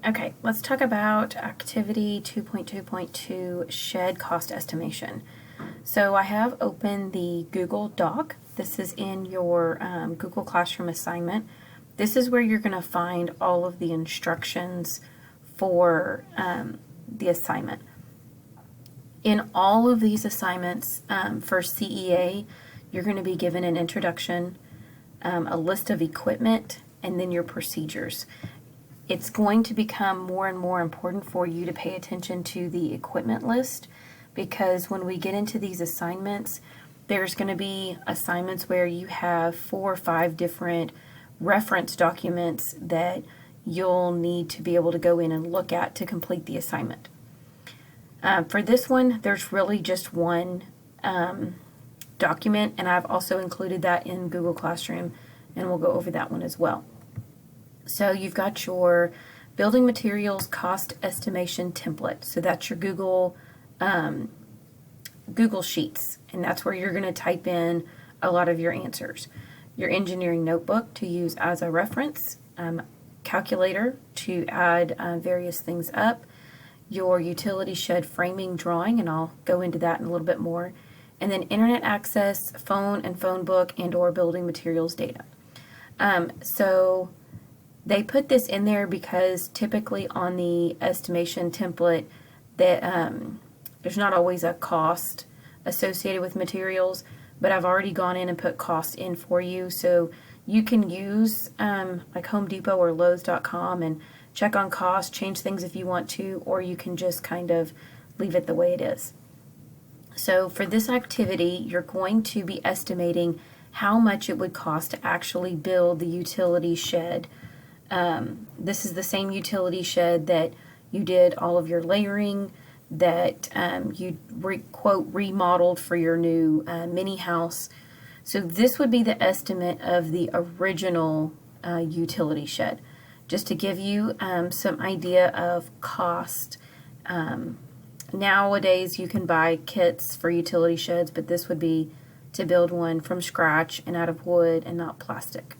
Okay, let's talk about activity 2.2.2 shed cost estimation. So I have opened the Google Doc. This is in your Google Classroom assignment. This is where you're going to find all of the instructions for the assignment. In all of these assignments for CEA, you're going to be given an introduction, a list of equipment, and then your procedures. It's going to become more and more important for you to pay attention to the equipment list, because when we get into these assignments, there's going to be assignments where you have 4 or 5 different reference documents that you'll need to be able to go in and look at to complete the assignment. For this one, there's really just one document, and I've also included that in Google Classroom, and we'll go over that one as well. So you've got your building materials cost estimation template. So that's your Google Sheets, and that's where you're going to type in a lot of your answers. Your engineering notebook to use as a reference, calculator to add various things up, your utility shed framing drawing, and I'll go into that in a little bit more, and then internet access, phone and phone book, and or building materials data. So they put this in there because typically on the estimation template that there's not always a cost associated with materials, but I've already gone in and put cost in for you, so you can use like Home Depot or Lowe's.com and check on cost, change things if you want to, or you can just kind of leave it the way it is. So for this activity, you're going to be estimating how much it would cost to actually build the utility shed. This is the same utility shed that you did all of your layering, that you quote remodeled for your new mini house. So this would be the estimate of the original utility shed. Just to give you some idea of cost. Nowadays you can buy kits for utility sheds, but this would be to build one from scratch and out of wood and not plastic.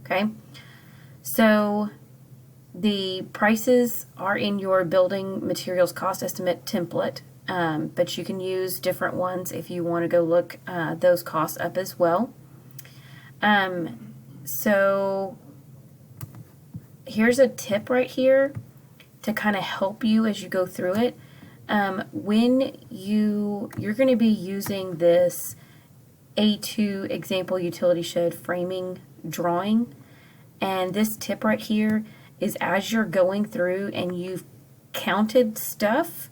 Okay, so the prices are in your building materials cost estimate template, but you can use different ones if you want to go look those costs up as well. So here's a tip right here to kind of help you as you go through it. When you're going to be using this A2 example utility shed framing drawing, and this tip right here is as you're going through and you've counted stuff,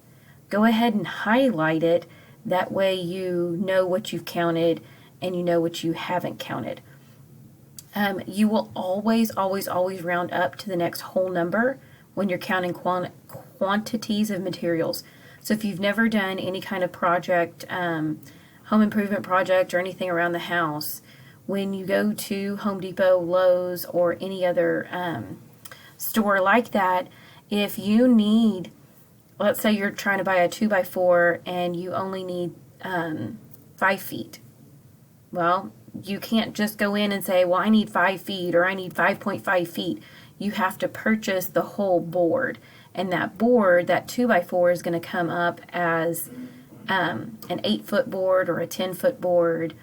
go ahead and highlight it. That way you know what you've counted and you know what you haven't counted. You will always round up to the next whole number when you're counting quantities of materials. So if you've never done any kind of project, home improvement project or anything around the house, when you go to Home Depot, Lowe's, or any other store like that, if you need, let's say you're trying to buy a 2x4 and you only need 5 feet. Well, you can't just go in and say, well, I need 5 feet or I need 5.5 feet. You have to purchase the whole board. And that board, that 2x4, is going to come up as an 8-foot board or a 10-foot board.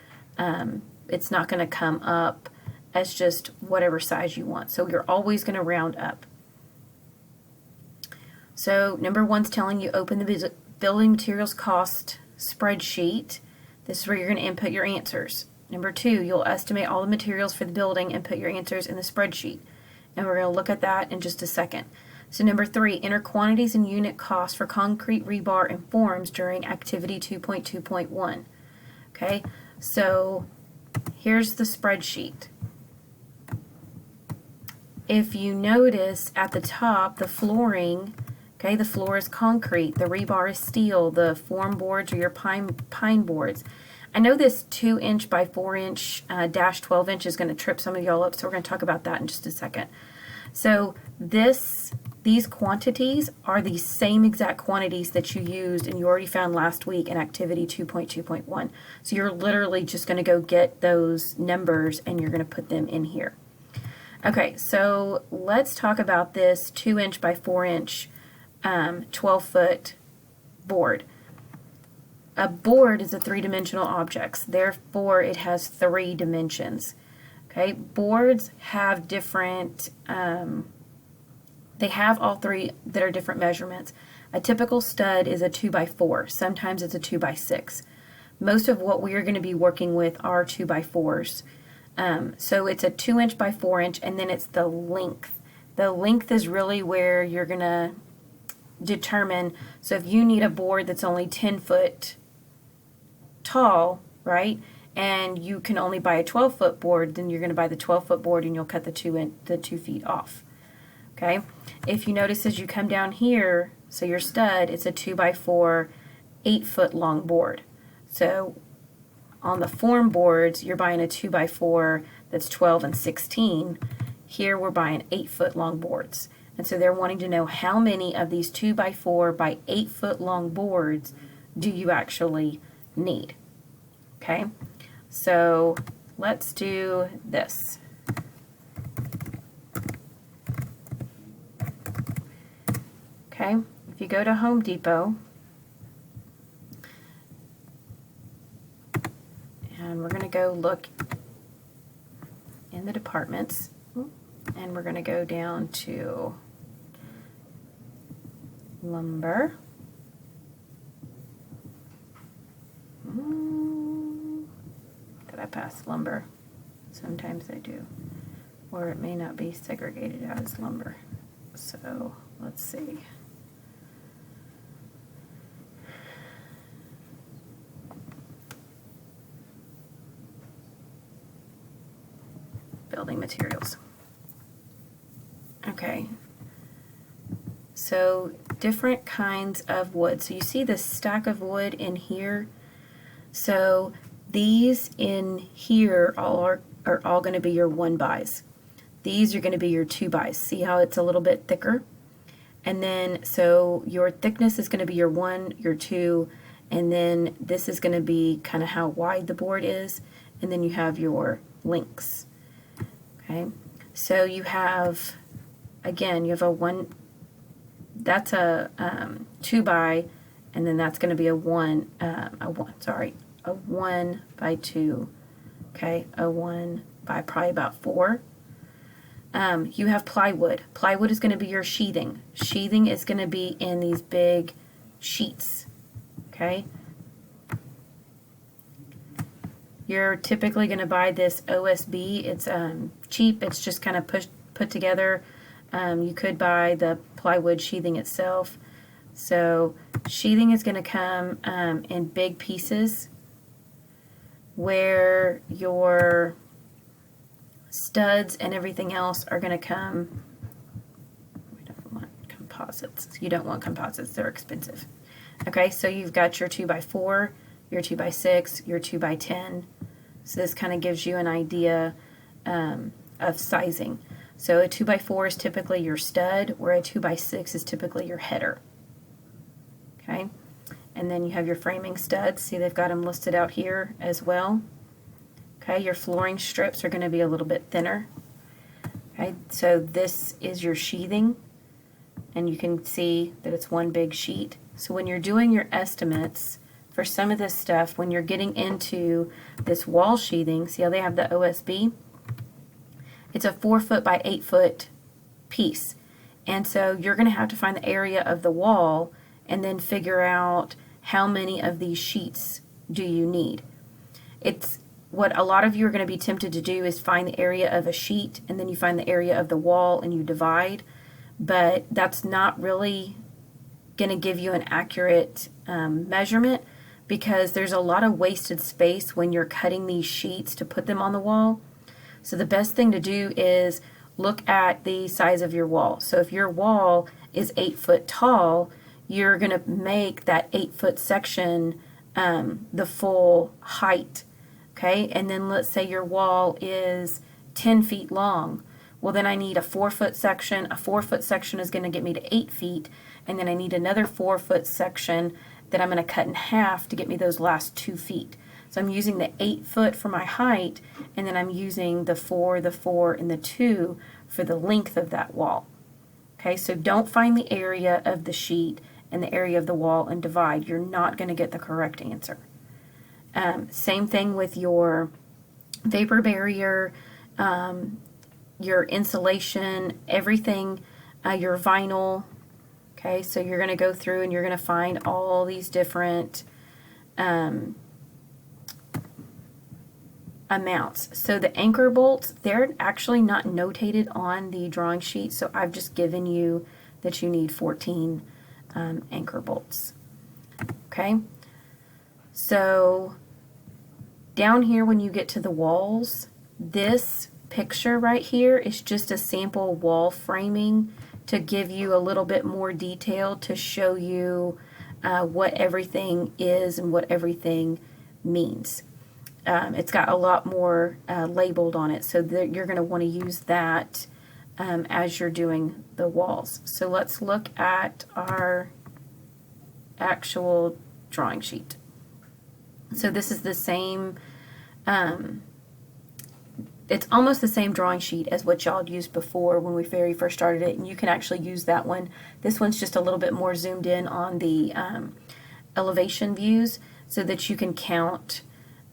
It's not going to come up as just whatever size you want. So you're always going to round up. So number 1's telling you open the building materials cost spreadsheet. This is where you're going to input your answers. Number 2, you'll estimate all the materials for the building and put your answers in the spreadsheet. And we're going to look at that in just a second. So number 3, enter quantities and unit costs for concrete, rebar, and forms during activity 2.2.1. Okay, so here's the spreadsheet. If you notice at the top, the flooring, okay, the floor is concrete, the rebar is steel, the form boards are your pine boards. I know this 2-inch by 4-inch dash 12-inch is going to trip some of y'all up, so we're going to talk about that in just a second. So these quantities are the same exact quantities that you used and you already found last week in activity 2.2.1. So you're literally just going to go get those numbers and you're going to put them in here. Okay, so let's talk about this 2" by 4" 12-foot board. A board is a three-dimensional object, therefore it has 3 dimensions. Okay, boards have different, they have all 3 that are different measurements. A typical stud is a 2 by 4, sometimes it's a 2 by 6. Most of what we are going to be working with are 2 by 4s. So it's a 2" by 4", and then it's the length. The length is really where you're going to determine, so if you need a board that's only 10 foot tall, right, and you can only buy a 12-foot board, then you're going to buy the 12-foot board and you'll cut the 2 feet off. Okay, if you notice as you come down here, so your stud, it's a 2 by 4, 8-foot long board. So on the form boards, you're buying a 2 by 4 that's 12 and 16. Here we're buying 8-foot long boards. And so they're wanting to know how many of these 2 by 4 by 8-foot long boards do you actually need. Okay, so let's do this. Okay, if you go to Home Depot, and we're going to go look in the departments, and we're going to go down to lumber. Did I pass lumber? Sometimes I do. Or it may not be segregated out as lumber. So let's see. Building materials. Okay. So different kinds of wood. So you see this stack of wood in here. So these in here are all going to be your 1-bys. These are going to be your 2-bys. See how it's a little bit thicker? And then so your thickness is going to be your 1, your 2, and then this is going to be kind of how wide the board is, and then you have your lengths. Okay, so you have, again, you have a 1, that's a 2-by, and then that's going to be a 1 by 2, okay, a 1 by probably about 4. You have plywood. Plywood is going to be your sheathing. Sheathing is going to be in these big sheets, okay. You're typically going to buy this OSB. It's cheap. It's just kind of put together. You could buy the plywood sheathing itself. So sheathing is going to come in big pieces, where your studs and everything else are going to come. We don't want composites. You don't want composites. They're expensive. Okay, so you've got your 2 by 4, your 2 by 6, your 2 by 10. So this kind of gives you an idea of sizing. So a 2 by 4 is typically your stud, where a 2 by 6 is typically your header. Okay, and then you have your framing studs. See, they've got them listed out here as well. Okay, your flooring strips are going to be a little bit thinner. Okay, so this is your sheathing, and you can see that it's one big sheet. So when you're doing your estimates for some of this stuff, when you're getting into this wall sheathing, see how they have the OSB? It's a 4-foot by 8-foot piece. And so you're going to have to find the area of the wall and then figure out how many of these sheets do you need. It's what a lot of you are going to be tempted to do is find the area of a sheet, and then you find the area of the wall and you divide, but that's not really going to give you an accurate measurement, because there's a lot of wasted space when you're cutting these sheets to put them on the wall. So the best thing to do is look at the size of your wall. So if your wall is 8 foot tall, you're going to make that 8-foot section the full height. Okay, and then let's say your wall is 10 feet long. Well, then I need a 4-foot section. A 4-foot section is going to get me to 8 feet, and then I need another 4-foot section that I'm going to cut in half to get me those last 2 feet. So I'm using the 8 foot for my height, and then I'm using the 4, and the 2 for the length of that wall. Okay, so don't find the area of the sheet and the area of the wall and divide. You're not going to get the correct answer. Same thing with your vapor barrier, your insulation, everything, your vinyl. Okay, so you're going to go through and you're going to find all these different amounts. So the anchor bolts, they're actually not notated on the drawing sheet, so I've just given you that you need 14 anchor bolts. Okay, so down here when you get to the walls, this picture right here is just a sample wall framing to give you a little bit more detail to show you what everything is and what everything means. It's got a lot more labeled on it, so that you're going to want to use that as you're doing the walls. So let's look at our actual drawing sheet. So this is the same, it's almost the same drawing sheet as what y'all used before when we very first started it, and you can actually use that one. This one's just a little bit more zoomed in on the elevation views so that you can count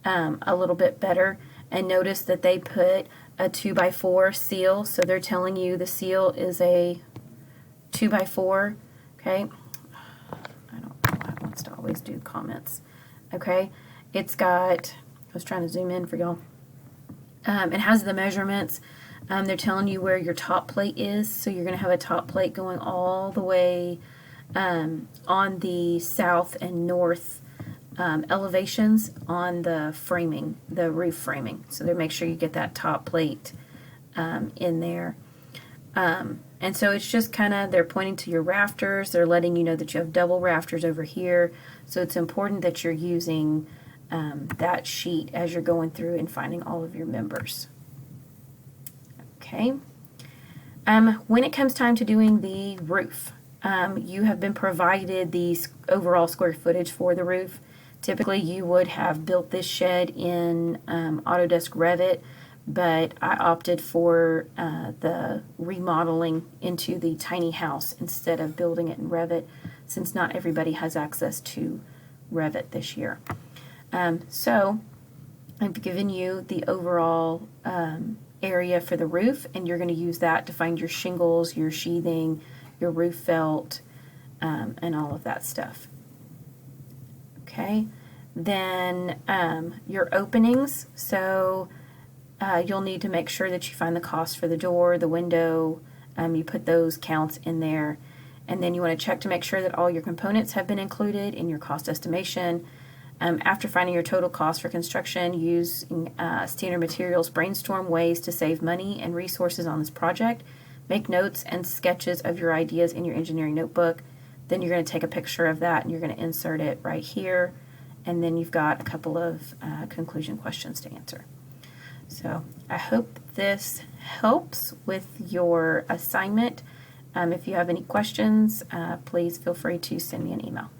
a little bit better. And notice that they put a 2x4 seal, so they're telling you the seal is a 2x4. Okay, I don't know why it wants to always do comments. Okay, it's got, I was trying to zoom in for y'all. It has the measurements. They're telling you where your top plate is, so you're going to have a top plate going all the way on the south and north elevations on the framing, the roof framing. So they make sure you get that top plate in there. And so it's just kind of, they're pointing to your rafters. They're letting you know that you have double rafters over here. So it's important that you're using that sheet as you're going through and finding all of your members. Okay. When it comes time to doing the roof, you have been provided the overall square footage for the roof. Typically you would have built this shed in Autodesk Revit, but I opted for the remodeling into the tiny house instead of building it in Revit, since not everybody has access to Revit this year. So I've given you the overall area for the roof, and you're going to use that to find your shingles, your sheathing, your roof felt, and all of that stuff. Okay, then your openings. So you'll need to make sure that you find the cost for the door, the window. You put those counts in there, and then you want to check to make sure that all your components have been included in your cost estimation. After finding your total cost for construction, use standard materials, brainstorm ways to save money and resources on this project. Make notes and sketches of your ideas in your engineering notebook. Then you're going to take a picture of that and you're going to insert it right here. And then you've got a couple of conclusion questions to answer. So I hope this helps with your assignment. If you have any questions, please feel free to send me an email.